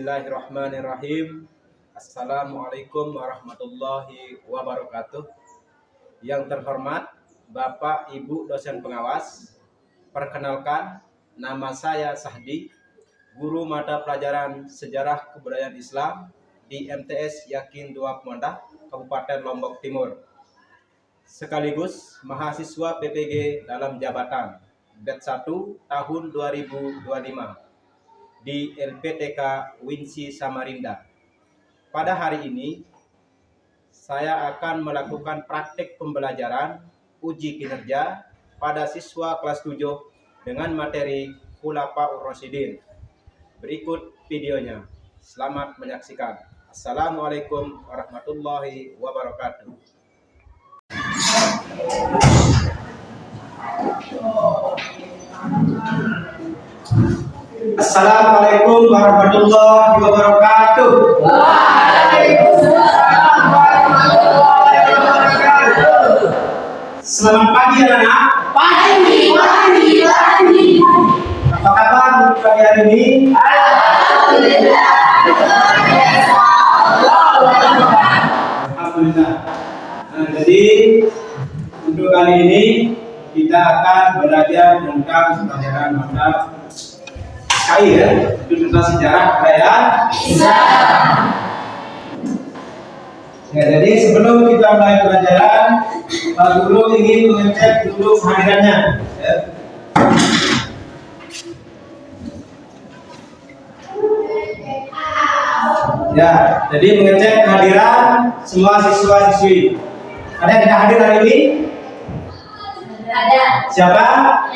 Bismillahirrahmanirrahim. Assalamualaikum warahmatullahi wabarakatuh. Yang terhormat Bapak Ibu dosen pengawas, perkenalkan nama saya Sahdi, guru mata pelajaran Sejarah Kebudayaan Islam di MTS Yakin Dua Pemondah, Kabupaten Lombok Timur. Sekaligus mahasiswa PPG dalam jabatan batch 1 tahun 2025 di LPTK Winsi Samarinda. Pada hari ini saya akan melakukan praktik pembelajaran uji kinerja pada siswa kelas 7 dengan materi Khulafaur Rasyidin. Berikut videonya. Selamat menyaksikan. Assalamualaikum warahmatullahi wabarakatuh. Assalamualaikum warahmatullahi wabarakatuh. Waalaikumsalam warahmatullahi wabarakatuh. Selamat pagi anak-anak. Pagi. Apa kabar untuk pagi hari ini? Alhamdulillah. Alhamdulillah. Nah, jadi untuk kali ini kita akan belajar tentang pelajaran mata itu tentang sejarah kebudayaan Islam. Ya, jadi sebelum kita mulai pelajaran, Pak Guru ingin mengecek dulu kehadirannya. Ya, jadi mengecek kehadiran semua siswa-siswi. Ada yang tidak hadir hari ini? Ada. Siapa?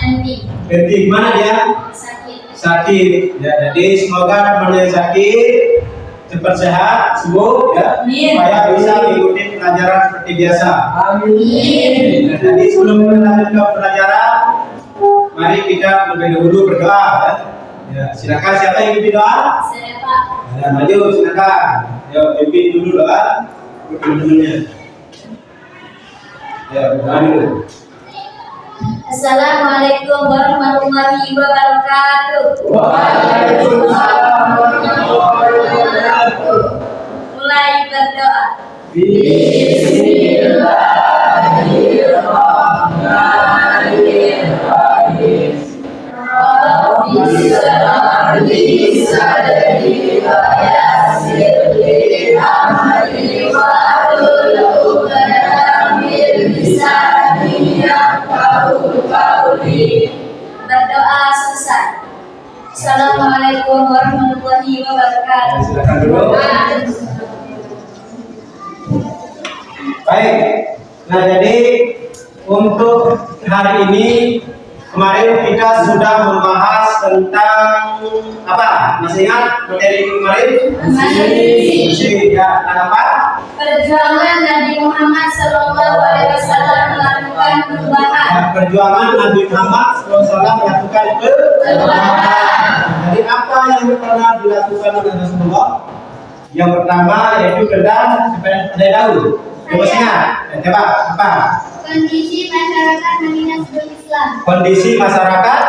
Yanti. Mana dia? Sakit. Ya, jadi semoga teman-teman yang sakit cepat sehat, sembuh ya. Supaya bisa mengikuti pelajaran seperti biasa. Amin. Nah, jadi sebelum kita lanjut ke pelajaran, mari kita lebih dahulu berdoa ya. Ya, silakan siapa yang pimpin doa? Saya, Pak. Ya, maju silakan. Ya, pimpin dulu doa untuk teman-temannya. Ya, doa dulu. Assalamualaikum warahmatullahi wabarakatuh. Waalaikumsalam warahmatullahi wabarakatuh. Mulai berdoa. Bismillahirrahmanirrahim. Rabbi shrah li sadri wa yassir li amri wahlul 'uqdatam min lisani yafqahu qawli. Berdoa selesai. Assalamualaikum warahmatullahi wabarakatuh. Silakan dulu. Baik. Nah, jadi untuk hari ini kemarin kita sudah membahas tentang apa? Masih ingat materi kemarin? Masih. Ya, tentang apa? Perjuangan Nabi Muhammad SAW melakukan perubahan. Perjuangan Nabi Muhammad SAW melakukan perubahan. Jadi apa yang pernah dilakukan oleh Rasulullah? Yang pertama yaitu tentang ada tahu. Coba ingat. Coba apa? Kondisi masyarakat Madinah sebelum Islam. Kondisi masyarakat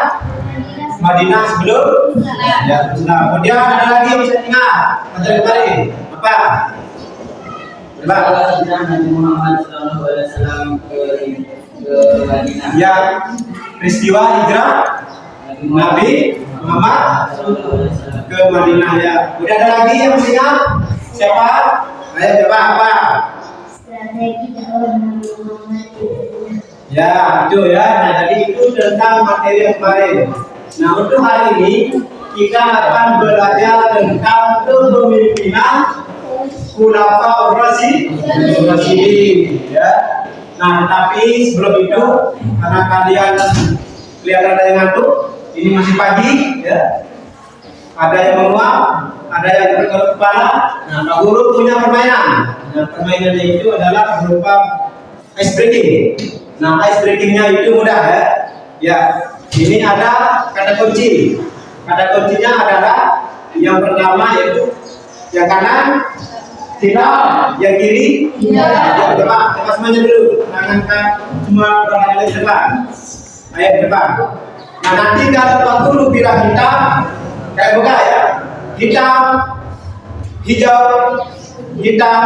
Madinah sebelum Islam. ya, Islam. Kemudian ada lagi yang bisa ingat. Materi kemarin apa? Coba. Nabi Muhammad SAW ke Madinah. Ya, peristiwa hijrah Nabi Muhammad ke Madinah ya. Udah ada lagi yang masih ingat? Siapa? Ayo coba apa? Strategi dakwah Nabi Muhammad. Ya, itu ya. Nah, jadi itu tentang materi yang kemarin. Nah, untuk hari ini kita akan belajar tentang kepemimpinan Khulafaur Rasyidin ya. Nah, tapi sebelum itu karena kalian kelihatan ada yang ngantuk, ini masih pagi ya. Ada yang menguap, ada yang berkerut kepala. Nah, Pak Guru punya permainan. Nah, permainannya itu adalah berupa ice breaking. Nah, ice breakingnya itu mudah ya. Ya, ini ada kata kunci. Kata kuncinya adalah yang pertama yaitu yang kanan tidak, yang kiri tidak. Ya, coba semuanya dulu. Angkat semua orang yang depan. Ayo depan. Nah, nanti kalau Pak Guru bilang hitam, kayak buka ya. Hitam, hijau, hitam,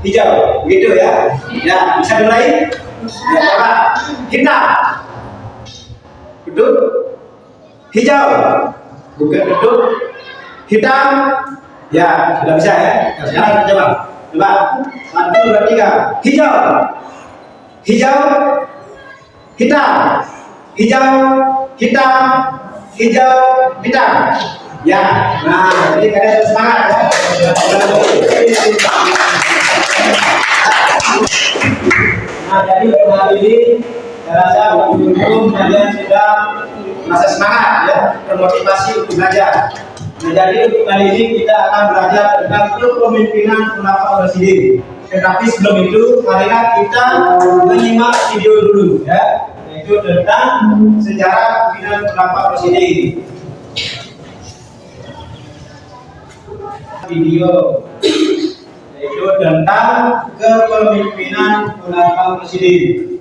hijau, gitu ya. Ya, bisa dimulai? Ya, coba. Hitam, duduk. Hijau, bukan duduk. Hitam, ya sudah bisa ya. Nah, sekarang kita coba. Coba. 1, 2, 3. Hijau, hijau, hitam, hijau, hitam, hijau, hitam. Ya, nah jadi kalian semangat ya. Nah jadi untuk hari ini saya rasa untuk kalian sudah merasa semangat ya, termotivasi untuk belajar. Nah jadi untuk kali ini kita akan belajar tentang kepemimpinan Khulafaur Rasyidin. Tetapi sebelum itu, marilah kita menyimak video dulu ya, yaitu tentang sejarah kepemimpinan Khulafaur Rasyidin. Video yaitu tentang kepemimpinan Khulafaur Rasyidin.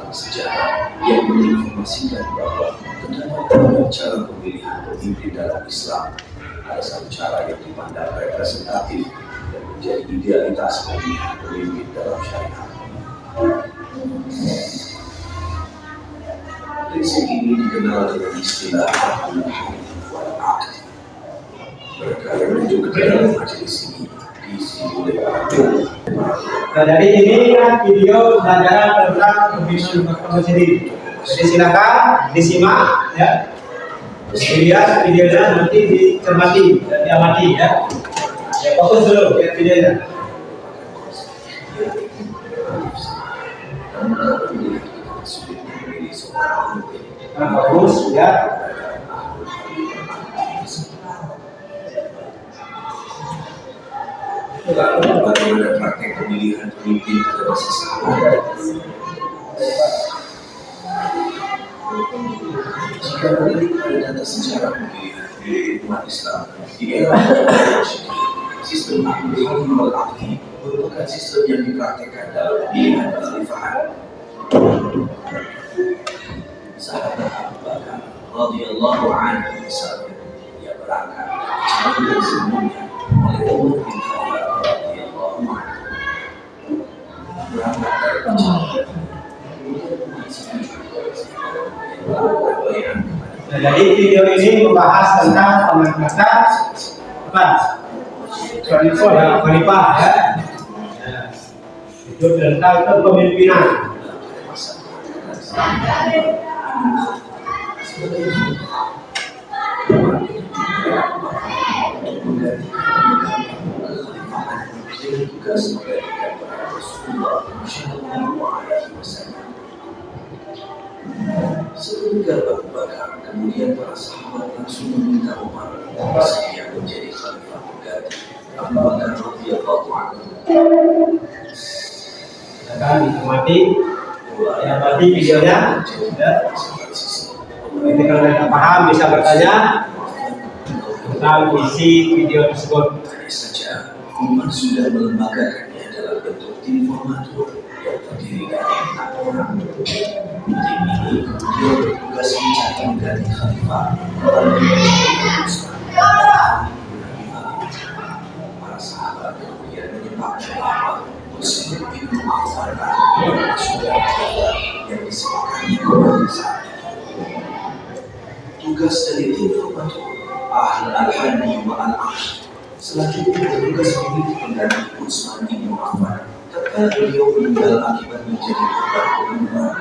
Sejarah yang menginformasikan bahwa terdapat cara pemilihan pemimpin dalam Islam. Ada satu cara yang dipandang representatif dan menjadi idealitas pemilihan pemimpin dalam syariat. Prinsip ini dikenal dengan istilah al-aqd. Mereka yang menunjuk ke dalam majelis ini diisi oleh para ulama. Nah, jadi ini kan video pelajaran tentang kepemimpinan Khulafaur Rasyidin. Jadi silakan disimak ya. Dilihat videonya, nanti dicermati dan diamati ya. Ya fokus dulu lihat videonya. Nah, fokus ya. Bagaimana praktek pemilihan pemimpin pada masa sahabat? Jika melihat pada data sejarah pemilihan umat Islam di era sistem al-aqdi merupakan sistem yang dipraktekkan dalam pemilihan kekhalifahan. Sahabat Abu Bakar radhiyallahu anhu misalnya, ia berangkat dari sebelumnya oleh Umar bin Khattab radhiyallahu anhu. Berangkat dari pencarian Nah, jadi video ini membahas tentang pengangkatan apa? Khalifah ya. Itu tentang kepemimpinan. Seketika Abu Bakar, kemudian para sahabat langsung meminta Umar bersedia menjadi khalifah pengganti Abu Bakar radhiyallahu anhu. Silakan dinikmati videonya. Ya. Nanti kalau tidak paham bisa bertanya tentang isi video tersebut. Hanya saja Umar sudah melembagakannya dalam bentuk tim formatur yang terdiri dari 6 orang. Tim ini kemudian bertugas mencari pengganti khalifah melalui para sahabat kemudian menyebabkan bahwa Utsman bin Affan sudah ada yang disepakati pada saat itu. Tugas dari tim formatur al-Hadi wa al-Aqd selanjutnya bertugas memilih pengganti Utsman bin Affan tatkala beliau meninggal akibat menjadi korban pembunuhan.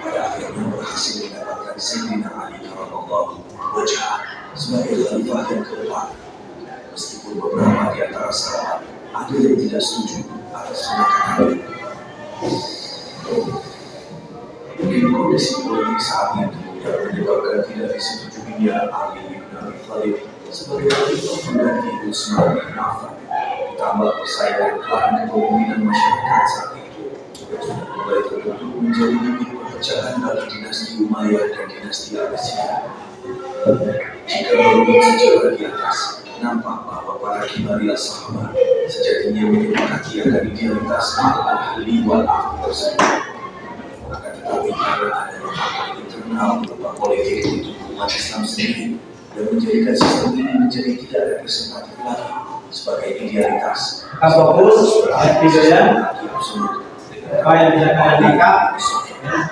Pada akhirnya berhasil mendapatkan Sayyidina Ali radhiyallahu wajah sebagai khalifah yang keempat. Meskipun beberapa di antara sahabat ada yang tidak setuju atas pernyataan ini. Mungkin kondisi politik saat itu yang menyebabkan tidak disetujuinya Ali bin Abi Thalib sebagai khalifah pengganti Utsman bin Affan, ditambah persaingan klan kepemimpinan masyarakat saat itu juga sudah mulai terbentuk menjadi bibit perpecahan bagi dinasti Umayyah dan dinasti Abbasiyah. Jika melihat sejarah di atas, nampak bahwa para kibariyah sahabat sejatinya menyepakati akan idealitas al-ahli wal-ahli tersebut. Akan tetapi karena adanya faktor internal berupa politik untuk umat Islam sendiri dan menjadikan sistem ini menjadi tidak representatif lagi sebagai idealitas. Kita fokus video ya. Apa yang bisa kalian tangkap?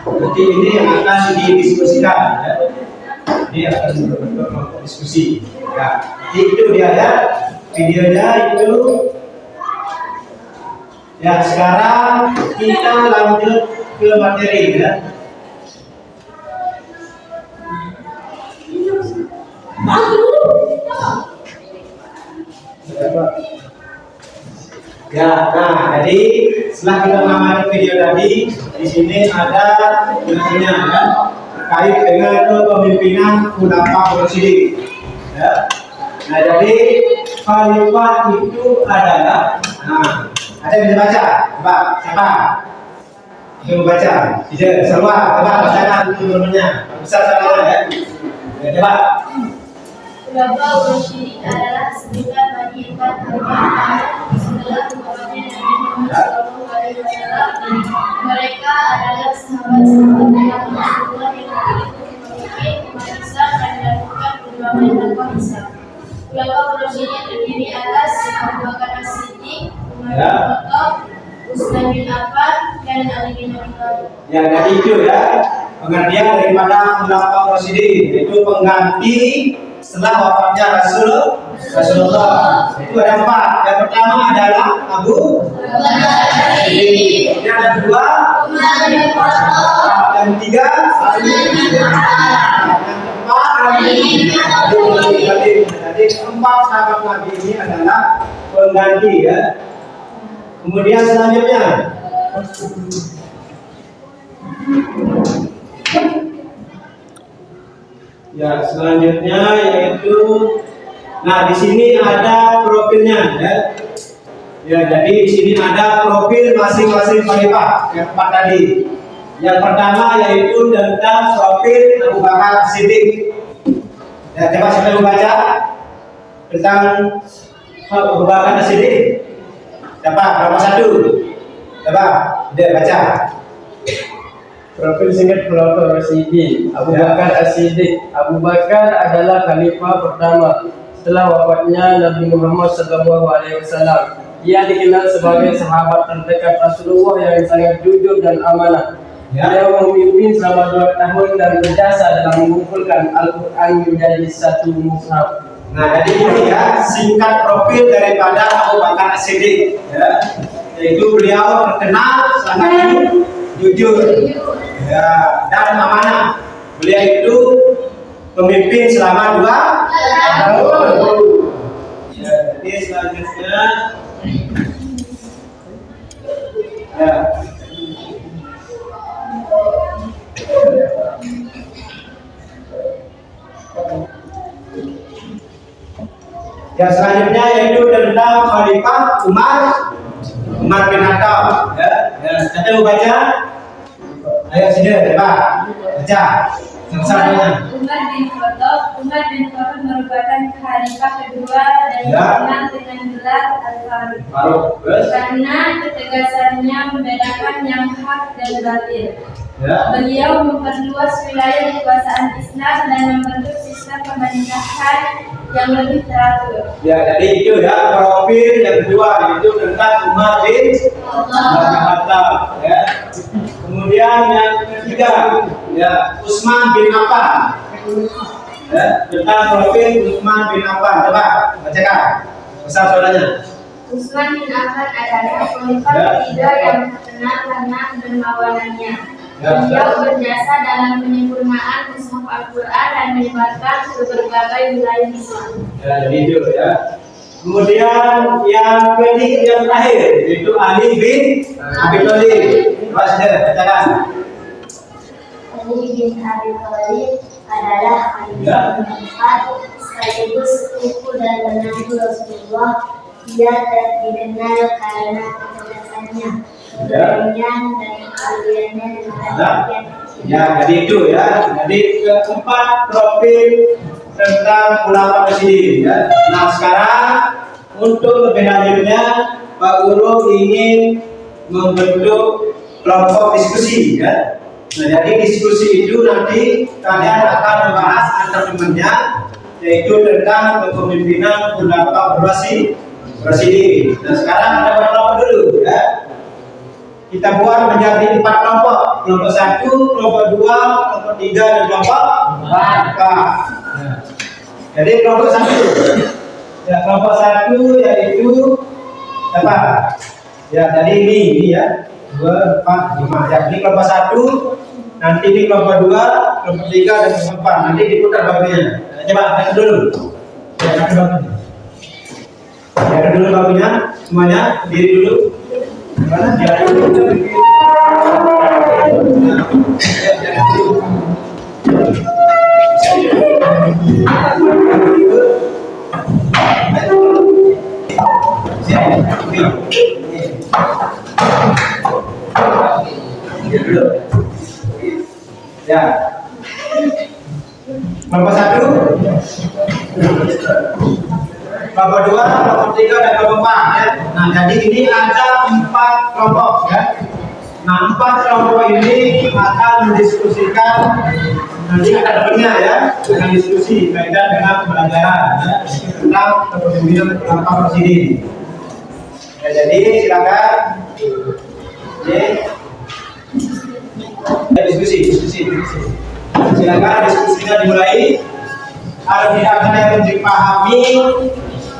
Jadi ini yang akan didiskusikan. Ya. Ini akan berbentuk diskusi. Ya. Itu dia ya. Videonya itu. Ya sekarang kita lanjut ke materi ya. Ya, nah jadi setelah kita mengamati video tadi, di sini ada tulisannya ya, terkait dengan kepemimpinan khulafa Rasyidin. Ya. Nah jadi khalifah itu adalah, nah ada yang bisa baca, coba siapa? Yang membaca, bisa semua, coba bacakan turunannya, besar sangat ya. Coba. Khulafaur Rasyidin adalah sebutan bagi 4 khalifah setelah wafatnya Nabi Muhammad SAW. Mereka adalah sahabat-sahabat yang Rasulullah yang memiliki umat Islam dan melakukan perjuangan dakwah Islam. Khulafaur Rasyidin terdiri atas Abu Bakar As-Siddiq, Umar bin Khattab, Utsman bin Affan, dan Ali bin Abi Thalib. Ya, jadi itu ya pengertian daripada Khulafaur Rasyidin, yaitu pengganti setelah wafatnya Rasulullah. Itu ada 4. Yang pertama adalah Abu Bakar. Yang kedua Umar bin Khattab. Yang ketiga Ali bin Abi Thalib. Yang keempat Ali bin Abi Thalib. Jadi 4 sahabat Nabi ini adalah pengganti ya. Kemudian selanjutnya ya, selanjutnya yaitu, nah di sini ada profilnya ya. Ya, jadi di sini ada profil masing-masing khalifah yang 4 tadi. Yang pertama yaitu tentang profil Abu Bakar As-Siddiq. Ya, coba saya membaca tentang Abu Bakar As-Siddiq. Siapa? Berapa satu? Coba, udah baca. Profil singkat Khulafaur Rasyidin. Abu Bakar As-Siddiq. Abu Bakar adalah khalifah pertama setelah wafatnya Nabi Muhammad SAW. Ia dikenal sebagai sahabat terdekat Rasulullah yang sangat jujur dan amanah. Dia memimpin selama 2 tahun dan berjasa dalam mengumpulkan Al-Quran menjadi satu mushaf. Nah, jadi ini ya singkat profil daripada Abu Bakar As-Siddiq ya. Yaitu beliau terkenal sangat jujur ya, dan amanah. Beliau itu pemimpin selama 2 tahun. Ya, jadi selanjutnya ya. Ya, selanjutnya yaitu tentang Khalifah Umar bin Khattab ya. Ya, kita mau baca. Ayo sini, coba baca. Sama-sama. Umar bin Khattab merupakan khalifah kedua dan dikenal dengan gelar Al-Faruq karena ketegasannya membedakan yang hak dan batil. Ya. Beliau memperluas wilayah kekuasaan Islam dan membentuk sistem pemerintahan yang lebih teratur. Ya, jadi itu ya profil yang kedua, yaitu tentang Umar bin Khattab ya. Kemudian yang ketiga ya Utsman bin Affan ya, tentang profil Utsman bin Affan. Coba bacakan besar suaranya. Utsman bin Affan adalah khalifah ketiga yang terkenal karena dermawanannya. Beliau berjasa dalam penyempurnaan mushaf Al-Quran dan menyebarkan ke berbagai wilayah Islam. Ya, jadi itu ya. Kemudian yang ketiga, yang terakhir yaitu Ali bin Abi Thalib. Coba saja bacakan. Ali bin Abi Thalib adalah khalifah keempat sekaligus sepupu dan menantu Rasulullah. Dia dikenal karena kecerdasannya, keberanian dan keahliannya dalam bagian kecil. Ya, jadi itu ya. Jadi keempat profil tentang ulama Rasyidin. Ya. Nah sekarang untuk lebih lanjutnya Pak Guru ingin membentuk kelompok diskusi ya. Nah jadi diskusi itu nanti kalian akan membahas antar temannya, yaitu tentang kepemimpinan ulama Rasyidin. Nah sekarang ada kelompok dulu ya. Kita buat menjadi 4 kelompok. Kelompok 1, kelompok 2, kelompok 3, dan kelompok 4. Jadi kelompok 1. Ya, kelompok 1 yaitu apa? Ya, jadi ini ya. 2, 4, 5. Ya, ini kelompok 1. Nanti ini kelompok 2, kelompok 3, dan kelompok 4. Nanti diputar babunya. Coba lihat dulu. Ya, lihat babunya. Lihat dulu babunya. Semuanya diri dulu. Mana dia dulu. Ya. Kelompok 1, kelompok 2, kelompok 3, dan kelompok 4 ya. Nah, jadi ini ada 4 kelompok ya. Nah, 4 kelompok ini akan mendiskusikan nanti ada temannya ya, dengan diskusi kaitan dengan pembelajaran ya, tentang kepemimpinan ulama Rasyidin. Ya, jadi silakan. Diskusi. Silakan diskusinya dimulai. Kalau tidak ada yang dipahami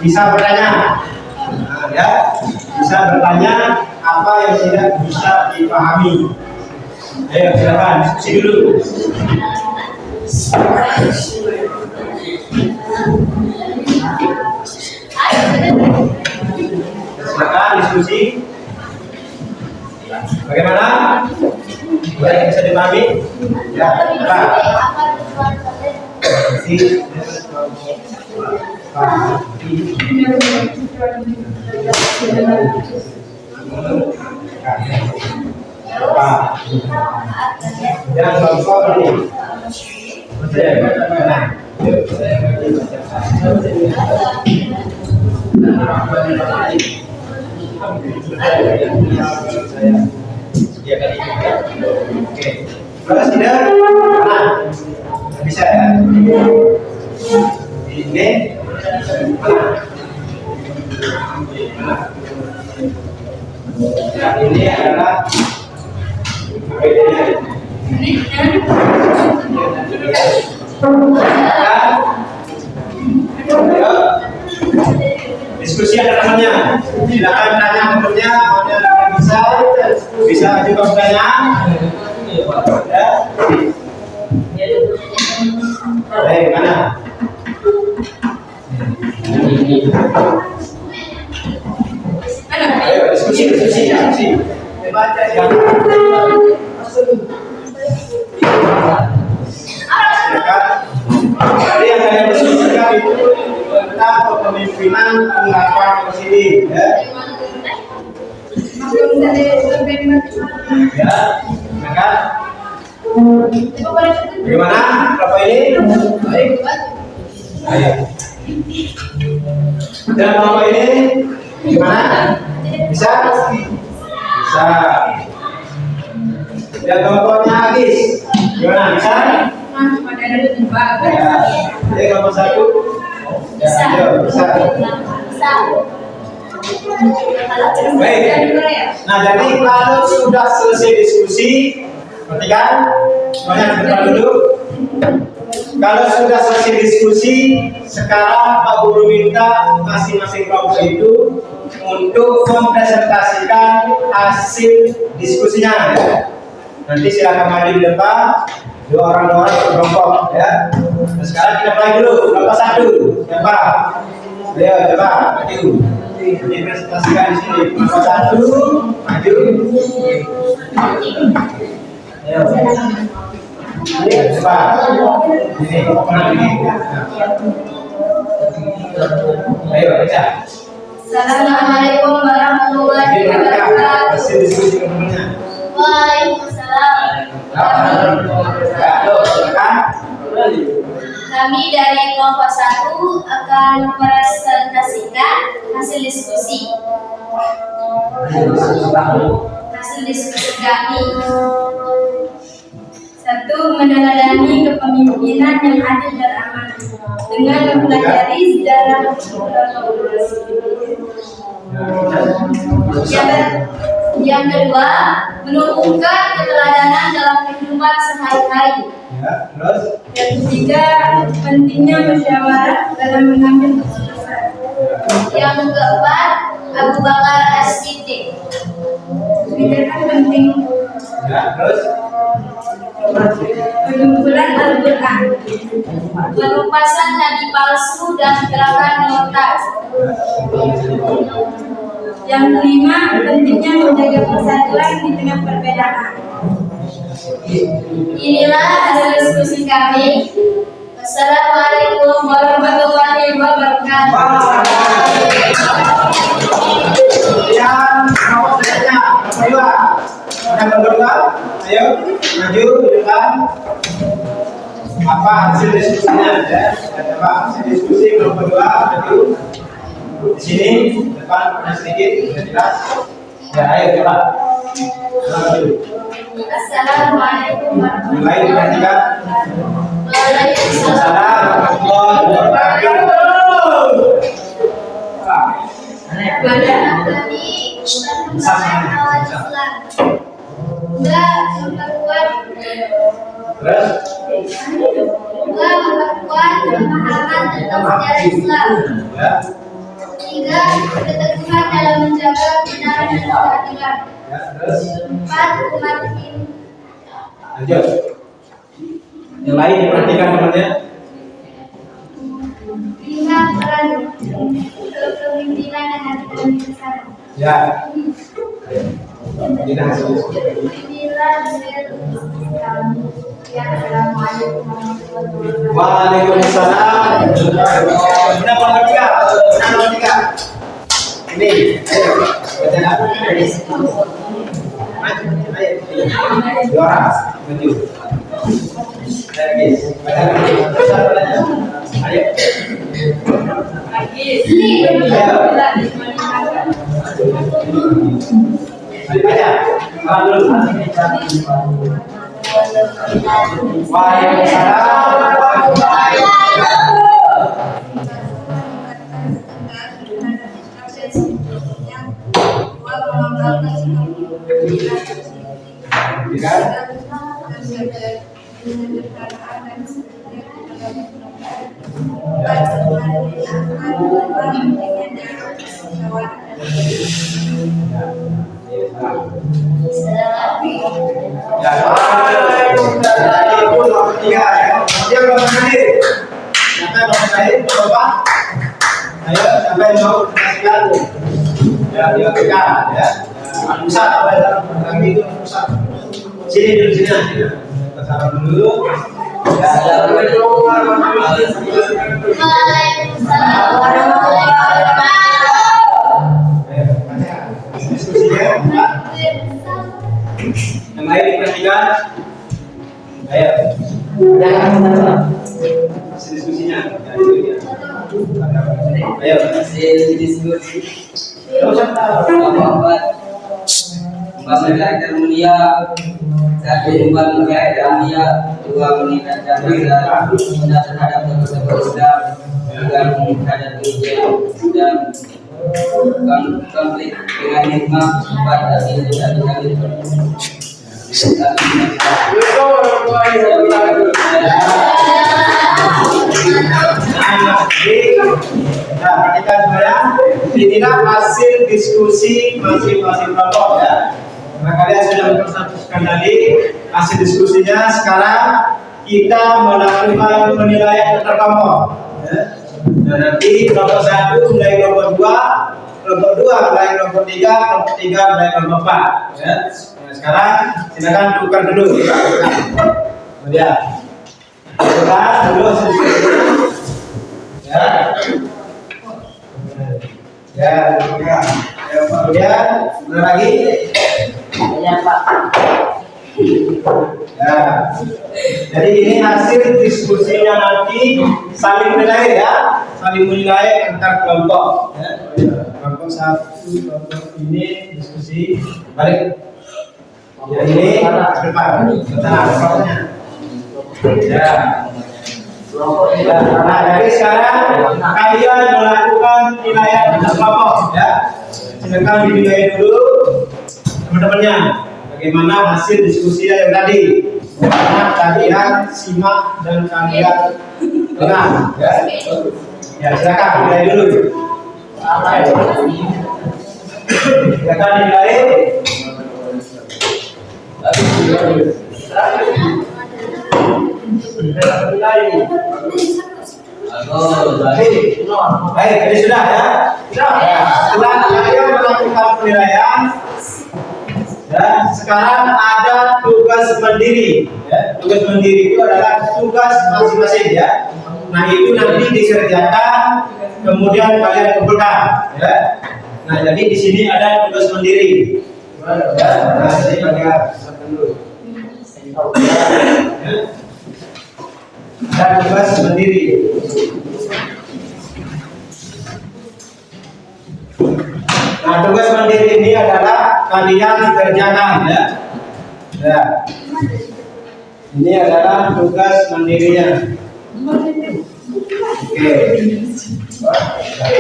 bisa bertanya. Nah, ya, bisa bertanya apa yang tidak bisa dipahami. Ayo silakan diskusi dulu. Silakan diskusi. Bagaimana? Baik, bisa dipahami? Ya, Pak. Yang kelompok ini. Oke. Kalau tidak, nah, bisa ya. Ini nah, ini adalah diskusi ada namanya. Silakan tanya menurutnya, bisa juga bertanya. Baik, mana? Ayo diskusi. Baca Jadi yang kalian diskusikan itu tentang kepemimpinan ulama Rasyidin, ya. Ya, kan? Gimana? Berapa ini? Ayo. Dan berapa ini? Gimana? Bisa? Bisa. Dan kelompoknya Agis, gimana? Bisa? Ya. Jadi kelompok 1? Ya, ayo, bisa. Baik. Nah, jadi kalau sudah selesai diskusi, perhatikan, semuanya depan dulu. Kalau sudah selesai diskusi, sekarang Pak Guru minta masing-masing kelompok itu untuk mempresentasikan hasil diskusinya. Ya. Nanti silakan maju di depan, dua orang per kelompok, ya. Nah, sekarang kita mulai dulu. Kelompok 1, siapa? Ayo, coba maju. Dipresentasikan di sini. Kelompok 1, maju. Ayo. Ini coba. Ini mana ini? Ayo baca. Assalamualaikum warahmatullahi wabarakatuh. Hasil diskusi kemudian. Waalaikumsalam. Silakan. Kami dari kelompok 1 akan mempresentasikan hasil diskusi. Hasil diskusi kami. 1. Meneladani kepemimpinan yang adil dan amanah dengan mempelajari sejarah kolaborasi. Yang kedua, menumbuhkan keteladanan dalam kehidupan sehari-hari. Ya, terus. Yang ketiga, pentingnya musyawarah dalam mengambil keputusan. Yang keempat, Abu Bakar As-Siddiq. Kebijakan penting Ya, terus. pengumpulan Al-Quran. Penumpasan nabi palsu dan gerakan Mu'taz. Yang kelima, pentingnya menjaga persatuan di tengah perbedaan. Inilah hasil diskusi kami. Wassalamualaikum warahmatullahi wabarakatuh. Yang nomor selanjutnya, nomor 2. Yang nomor 2, ayo maju ke depan. Apa hasil diskusinya ya? Apa hasil diskusi nomor 2 maju di sini depan sedikit sudah jelas. Ya, ayo coba. Maju. Assalamualaikum Mulai diperhatikan. Waalaikumsalam. Assalamualaikum warahmatullahi wabarakatuh. Pada kami perkembangan awal Islam. Dua, memperkuat pemahaman tentang sejarah Islam. Ya, 3, keteguhan dalam menjaga kebenaran dan keadilan. ya, terus 4, umat ini. lanjut. Yang lain diperhatikan temannya. 5, peran kepemimpinan yang ada dalam bersama. Ya. Ini hasil diskusi. Inilah hasil diskusi kami. Ya, Assalamualaikum warahmatullahi wabarakatuh. Waalaikumsalam. Benar nomor 3. Benar nomor 3. Ini. Ayo. Baca. Maju. Ayo. 2 orang. Maju. Lagi. Baca. Ayo. Baca. Salam dulu. Waalaikumsalam warahmatullahi wabarakatuh. Ya, tadi itu nomor 3 ya. Dia belum hadir. Siapa yang mau hadir? Coba. Ayo, siapa yang mau hadir? Ya, dia pegang ya. Pusat apa ya? Lagi itu pusat. Sini dulu sini aja. Kita salam dulu. Ya, assalamualaikum warahmatullahi wabarakatuh. Waalaikumsalam warahmatullahi wabarakatuh. Ayo, baca. Diskusinya. Yang lain diperhatikan. Ayo. Diskusinya. Ayo. Hasil diskusi Bapak. Bapak termulia, satu Bapak termulia, 2 meningkatkan rasa cinta terhadap tokoh Islam, 3 meningkatkan dan konflik dengan hikmah, 4 hasil dari Nah, perhatikan semuanya. Inilah hasil diskusi masing-masing kelompok ya. Karena kalian sudah mempersatukan tadi hasil diskusinya. Sekarang kita melakukan penilaian antar kelompok. Ya. Dan nanti kelompok 1 mulai kelompok 2, kelompok 2 mulai kelompok 3, kelompok 3 mulai kelompok 4. Ya. Nah, sekarang silakan tukar dulu. Kemudian tukar dulu hasil diskusinya. Ya. Ya, ya. Kemudian, mana lagi? Ya Pak. Ya. Jadi ini hasil diskusinya nanti saling menilai ya, saling menilai antar kelompok. Ya. Kelompok satu, kelompok ini diskusi balik. Ya ini ke depan, tenang kelompoknya. Ya. Nah dari sekarang kalian melakukan penilaian antar kelompok ya. Silakan dinilai dulu teman-temannya. Bagaimana hasil diskusi yang tadi? Bagaimana kalian simak dan kalian dengar? Ya, silakan nilai dulu. Silakan nilai. Baik, jadi sudah ya. Setelah kalian melakukan penilaian. Ya, sekarang ada tugas mandiri. Ya, tugas mandiri itu adalah tugas masing-masing ya. Nah itu nanti dikerjakan, kemudian kalian kumpulkan. Ya. Nah jadi di sini ada tugas mandiri. Ya, nah ini ada tugas mandiri. Nah tugas mandiri ini adalah kalian dikerjakan ya. Ya. Ini adalah tugas mandirinya. Oke.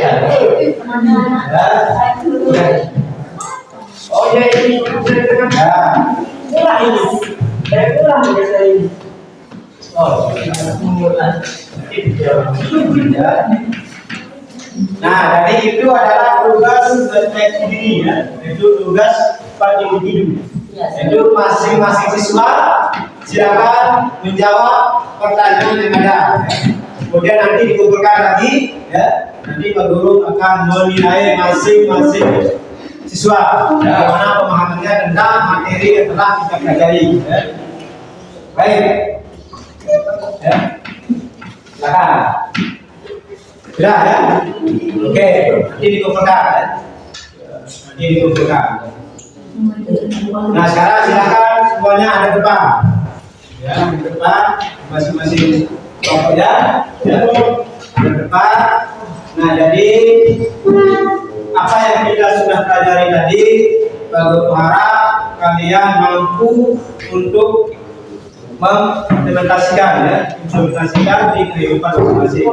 Ya. Oh ya ini. Ya. Nah, dari itu adalah tugas individu ya, itu tugas per individu. Itu masing-masing siswa silakan menjawab pertanyaan yang ada. Kemudian nanti dikumpulkan lagi, ya. Nanti Pak Guru akan menilai masing-masing siswa bagaimana pemahamannya tentang materi yang telah kita pelajari. Ya. Baik, ya. Silakan. Sudah ya? Oke, nanti dikumpulkan ya. Nanti dikumpulkan. Nah sekarang silakan semuanya ada depan. Ya, di depan masing-masing kelompoknya. Ya, ada depan. Nah jadi apa yang kita sudah pelajari tadi, Bapak harap kalian mampu untuk mengimplementasikan ya, implementasikan di kehidupan masing-masing.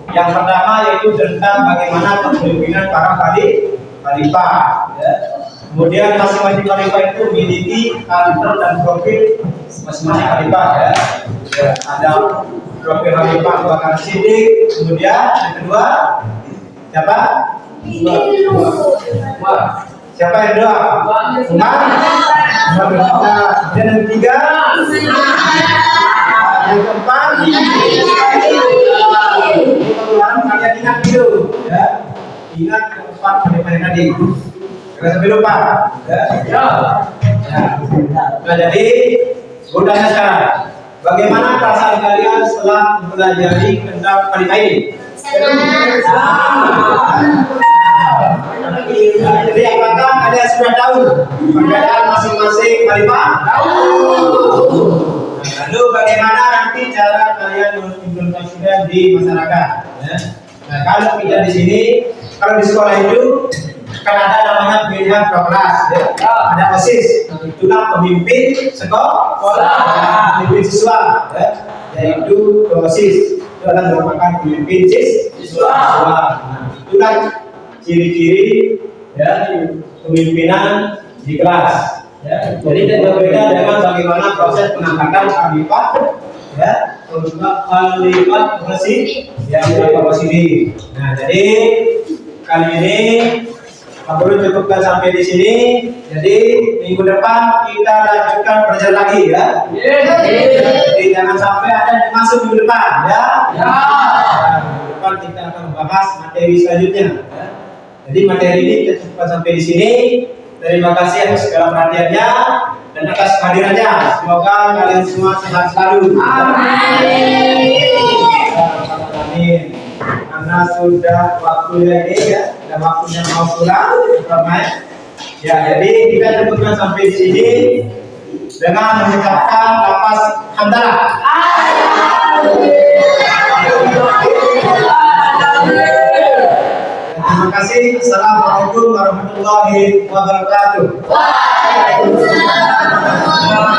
Yang pertama yaitu tentang bagaimana kepemimpinan para khalifah. Ya. Kemudian masing-masing khalifah itu memiliki karakter dan profil masing-masing khalifah. Ya. Ya, ada profil khalifah Abu Bakar Siddiq. Kemudian yang kedua siapa? Siapa yang kedua? Umar. Dan yang ketiga? Yang keempat? Kalian ingat dulu, ya. Ingat keempat kalimat tadi. Jangan sampai lupa, ya. Nah, jadi bertanya sekarang, bagaimana perasaan kalian setelah mempelajari tentang kalimat ini? Jadi apakah kalian sudah tahu perbedaan masing-masing kalimat? Lalu bagaimana nanti cara kalian mengimplementasikan di masyarakat? Ya. Nah kalau kita di sini, kalau di sekolah itu kan ada namanya pemilihan kelas, ya. Ada OSIS, itulah pemimpin sekolah, pemimpin siswa, ya. Yaitu OSIS itu adalah merupakan pemimpin siswa. Nah, itulah ciri-ciri ya kepemimpinan di kelas. Ya, jadi berbeda dengan bagaimana proses pengangkatan khalifah, ya, khalifah bersih, yang bersih. Nah, jadi kali ini Pak Guru cukupkan sampai di sini. Jadi minggu depan kita lanjutkan belajar lagi, ya. Jadi jangan sampai ada yang masuk minggu depan, ya. Nah, minggu depan kita akan membahas materi selanjutnya. Ya. Jadi materi ini kita cukupkan sampai di sini. Terima kasih atas segala perhatiannya dan atas kehadirannya. Semoga kalian semua sehat selalu. Amin. Karena sudah waktunya ini ya, sudah waktunya mau pulang, ya. Jadi kita cukupkan sampai di sini. dengan mengucapkan lafaz hamdalah. Terima kasih. Assalamualaikum warahmatullahi wabarakatuh. Waalaikumsalam.